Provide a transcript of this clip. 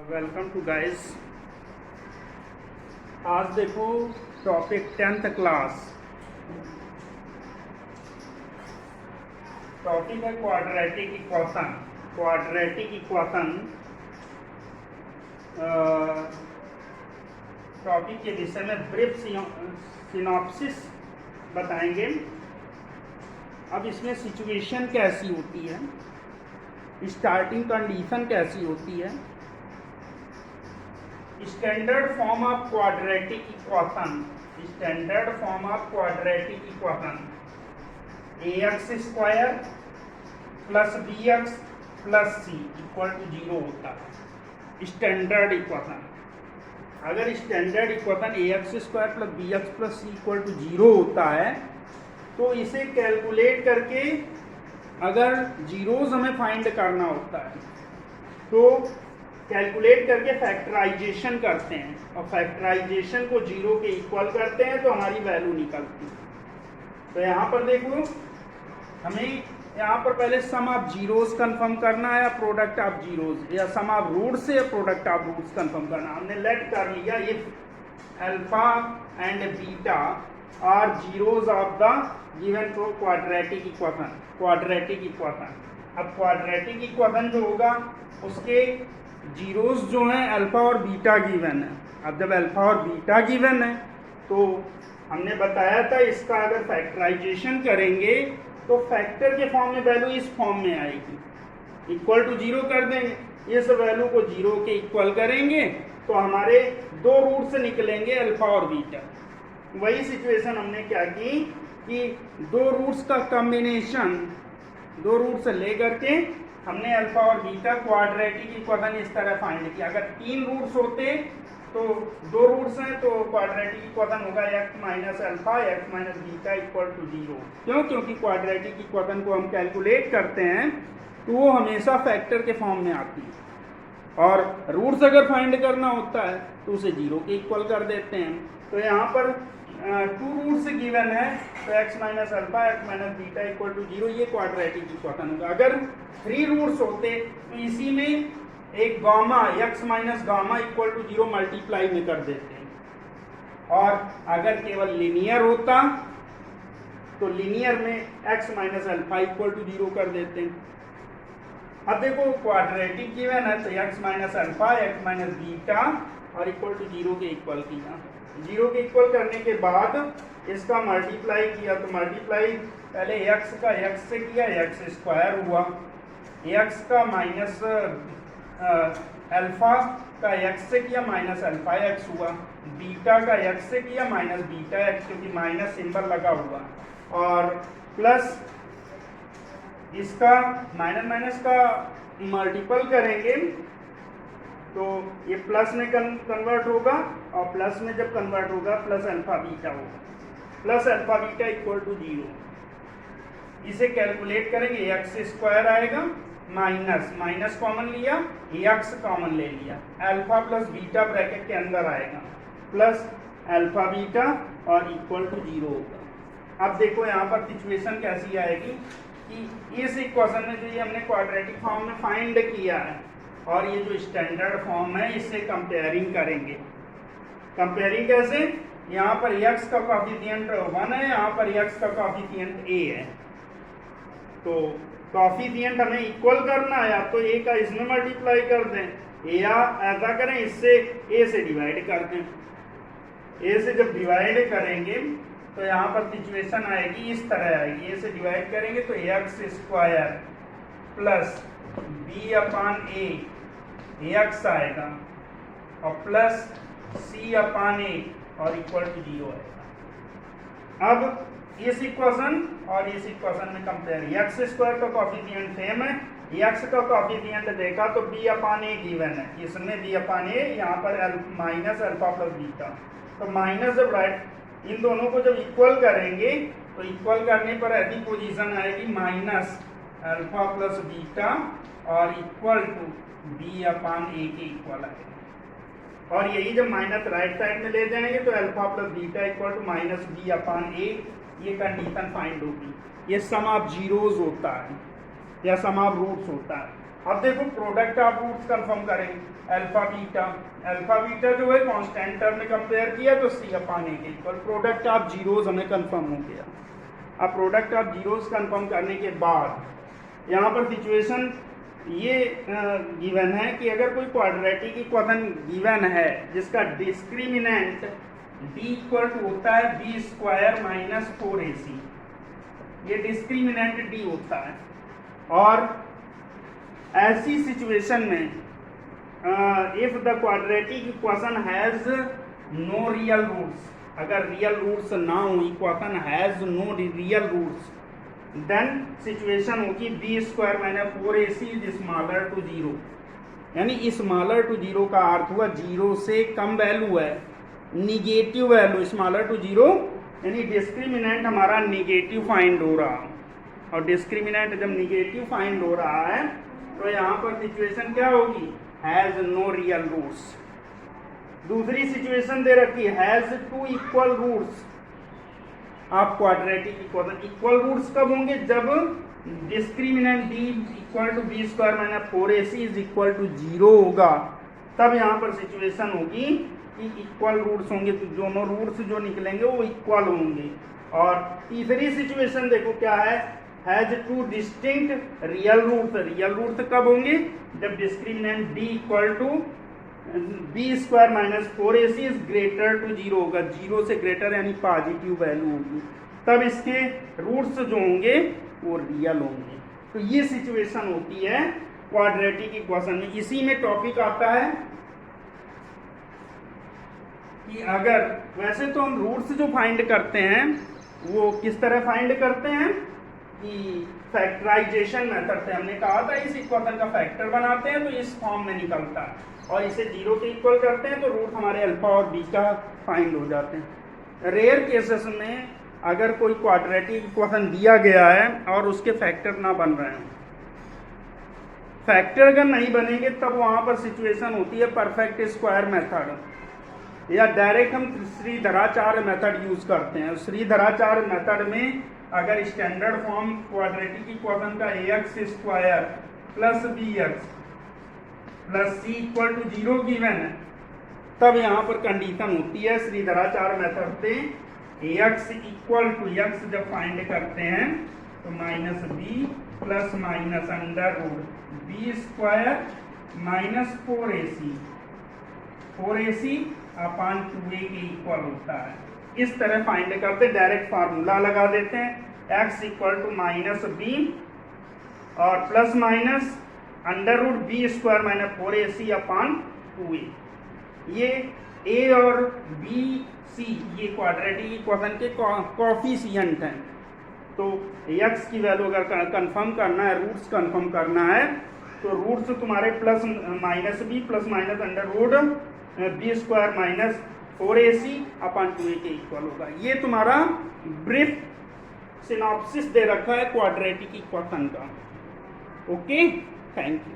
Welcome to guys. आज देखो topic 10th class. Topic है quadratic equation. Quadratic equation topic के विषय में ब्रीफ सिनॉप्सिस बताएंगे। अब इसमें सिचुएशन कैसी होती है, स्टार्टिंग कंडीशन कैसी होती है, standard form of quadratic equation. Standard form of quadratic equation ax square plus bx plus c equal to 0 होता है। स्टैंडर्ड इक्वेशन, अगर standard equation ax square plus bx plus c equal to 0 होता है तो इसे कैलकुलेट करके अगर zeros हमें फाइंड करना होता है तो कैलकुलेट करके फैक्टराइजेशन करते हैं और फैक्टराइजेशन को 0 के इक्वल करते हैं तो हमारी वैल्यू निकलती है। तो यहाँ पर देखो, हमें यहाँ पर पहले सम ऑफ जीरोस कंफर्म करना है या प्रोडक्ट ऑफ जीरोस, या सम ऑफ रूट्स से या प्रोडक्ट ऑफ रूट्स कंफर्म करना। हमने लेट कर लिया if alpha and beta are zeros of the given quadratic equation. Quadratic equation, अब क्वाड्रेटिक इक्वेशन जो होगा उसके जीरोस जो हैं अल्फा और बीटा गिवन है। अब जब अल्फा और बीटा गिवन है तो हमने बताया था इसका अगर फैक्टराइजेशन करेंगे तो फैक्टर के फॉर्म में वैल्यू इस फॉर्म में आएगी, इक्वल टू 0 कर देंगे। इस वैल्यू को 0 के इक्वल करेंगे तो हमारे दो रूट से निकलेंगे अल्फा और बीटा। वही सिचुएशन हमने क्या की कि दो रूट्स का कॉम्बिनेशन, दो रूट से लेकर के हमने अल्फा और बीटा क्वाड्रेटिक इक्वेशन इस तरह फाइंड किया। अगर 3 रूट्स होते तो दो रूट्स हैं तो क्वाड्रेटिक इक्वेशन होगा x minus alpha x minus beta equal to 0। क्यों? क्योंकि क्वाड्रेटिक इक्वेशन को हम कैलकुलेट करते हैं तो वो हमेशा फैक्टर के फॉर्म में आती है और रूट्स अगर फाइंड करना होता है तो उसे 0 के इक्वल कर देते हैं। तो यहाँ पर 2 रूट्स गिवन है तो x minus alpha x minus beta equal to 0, ये क्वाड्रेटिक इक्वेशन होगा। अगर 3 रूट्स होते तो इसी में एक gamma x minus gamma equal to 0 multiply में कर देते हैं। और अगर केवल लिनियर होता तो लिनियर में x minus alpha equal to 0 कर देते हैं। अब देखो क्वाड्रेटिक गिवन है तो x minus alpha x minus beta और इक्वल टू 0 के इक्वल किया। 0 के इक्वल करने के बाद इसका मल्टीप्लाई किया तो मल्टीप्लाई पहले x का x से किया, x स्क्वायर हुआ, x का माइनस अल्फा का x से किया माइनस अल्फा x हुआ, बीटा का x से किया माइनस बीटा x, क्योंकि माइनस सिंबल लगा हुआ, और प्लस इसका माइनस माइनस का मल्टीपल करेंगे तो ये प्लस में कन्वर्ट होगा और प्लस में जब कन्वर्ट होगा प्लस अल्फा बीटा होगा, plus alpha beta equal to 0। इसे कैलकुलेट करेंगे, एक्स स्क्वायर आएगा माइनस माइनस कॉमन लिया, एक्स कॉमन ले लिया, अल्फा प्लस बीटा ब्रैकेट के अंदर आएगा प्लस अल्फा बीटा और इक्वल टू 0 होगा। अब देखो यहाँ पर सिचुएशन कैसी आएगी कि इस इक्वेशन में जो ये हमने क्वाड्रेटिक फॉर्म में फाइंड किया है और ये जो स्टैंडर्ड फॉर्म है इससे कंपेयरिंग करेंगे। कंपेयरिंग कैसे? यहाँ पर x का कॉफिशिएंट 1 है, यहाँ पर x का कॉफिशिएंट a है, तो कॉफिशिएंट हमें इक्वल करना है, या तो a का इसमें मल्टीप्लाई कर दें या ऐसा करें इससे a से डिवाइड कर दें। a से जब डिवाइड करेंगे तो यहाँ पर सिचुएशन आएगी इस तरह आएगी, a से डिवाइड करेंगे तो x square plus b upon a x आएगा और प्लस c अपान a और इक्वल टू 0 आएगा। अब इस इक्वेशन और इस इक्वेशन में कंपेयर, x स्क्वायर का कॉफिशिएंट सेम है, x का कॉफिशिएंट देखा तो b अपान a गिवन है, इसमें b अपान a, यहाँ पर माइनस अल्फा प्लस बीटा, तो माइनस जब राइट इन दोनों को जब इक्वल करेंगे तो इक्वल करने पर ऐसी पोजीशन आएगी माइनस अल्फा प्लस बीटा और equal to b upon a के इक्वल आएगा। और यही जब माइनस राइट साइड में ले जाएंगे तो alpha plus beta equal to minus b upon a, ये कंडीशन फाइंड होगी। ये सम ऑफ जीरोज होता है या सम ऑफ रूट्स होता है। अब देखो प्रोडक्ट ऑफ रूट्स कंफर्म करें, अल्फा बीटा जो है कांस्टेंट टर्म में कंपेयर किया तो सी अपान ए के इक्वल, प्रोडक्ट ऑफ जीरोस हमें कंफर्म हो गया। अब प्रोडक्ट ऑफ जीरोस कंफर्म करने के बाद यहाँ पर सिचुएशन ये गिवन है कि अगर कोई क्वाड्रेटिक इक्वेशन गिवन है जिसका डिस्क्रिमिनेंट d इक्वल टू होता है b स्क्वायर माइनस 4ac, ये डिस्क्रिमिनेंट d होता है, और ऐसी सिचुएशन में if the quadratic equation has no real roots, अगर रियल रूट्स ना हो, equation has no real roots, then situation होगी b square minus 4ac is smaller to zero, यानी स्मॉलर टू जीरो का अर्थ हुआ जीरो से कम वैल्यू है, negative value smaller to zero, यानी डिस्क्रिमिनेंट हमारा निगेटिव फाइंड हो रहा, और डिस्क्रिमिनेंट जब निगेटिव फाइंड हो रहा है तो यहाँ पर सिचुएशन क्या होगी, हैज नो रियल रूट्स। दूसरी सिचुएशन दे रखी है has two equal roots of quadratic equation, equal roots कब होंगे, जब discriminant d equal to B square minus 4ac is equal to zero होगा, तब यहाँ पर सिचुएशन होगी कि इक्वल रूट्स होंगे, तो दोनों रूट्स जो निकलेंगे वो इक्वल होंगे। और तीसरी सिचुएशन देखो क्या है, has two distinct real roots, real roots कब होंगे, जब discriminant d equal to B square minus 4ac is greater to zero होगा, जीरो से ग्रेटर यानी पॉजिटिव वैल्यू होगी, तब इसके रूट्स जो होंगे वो रियल होंगे। तो ये सिचुएशन होती है क्वाड्रेटिक इक्वेशन में। इसी में टॉपिक आता है कि अगर, वैसे तो हम रूट्स जो फाइंड करते हैं वो किस तरह फाइंड करते हैं कि फैक्टराइजेशन मेथड से, हमने कहा था इस इक्वेशन का फैक्टर बनाते हैं तो इस फॉर्म में निकलता है, और इसे जीरो के इक्वल करते हैं तो रूट हमारे अल्फा और बीटा फाइंड हो जाते हैं। रेयर केसेस में अगर कोई क्वाड्रेटिक इक्वेशन दिया गया है और उसके फैक्टर ना बन रहे हैं, फैक्टर अगर नहीं बनेंगे तब वहाँ पर सिचुएशन होती है परफेक्ट स्क्वायर मेथड, या डायरेक्ट हम श्रीधराचार्य मेथड यूज करते हैं। श्रीधराचार्य मेथड में अगर स्टैंडर्ड फॉर्म क्वाड्रेटिक इक्वेशन का ax square plus bx plus c equal to zero given है, तब यहाँ पर कंडीशन होती है श्रीधराचार्य मेथड से ax इक्वल टू x जब फाइंड करते हैं तो minus b plus minus under root B square minus 4ac upon 2a के इक्वल होता है। इस तरह फाइंड करते, डायरेक्ट फार्मूला लगा देते हैं x equal to minus b और plus minus under root B square minus 4ac upon 2a। ये a और b c ये क्वाड्रेटिक इक्वेशन के कोफिशिएंट हैं, तो x की वैल्यू अगर कंफर्म करना है, रूट्स कंफर्म करना है, तो रूट्स तुम्हारे plus minus B plus minus under root B square minus 4ac upon 2a के इक्वल होगा। ये तुम्हारा ब्रीफ सिनॉप्सिस दे रखा है क्वाड्रेटिक इक्वेशन का। Okay, thank you.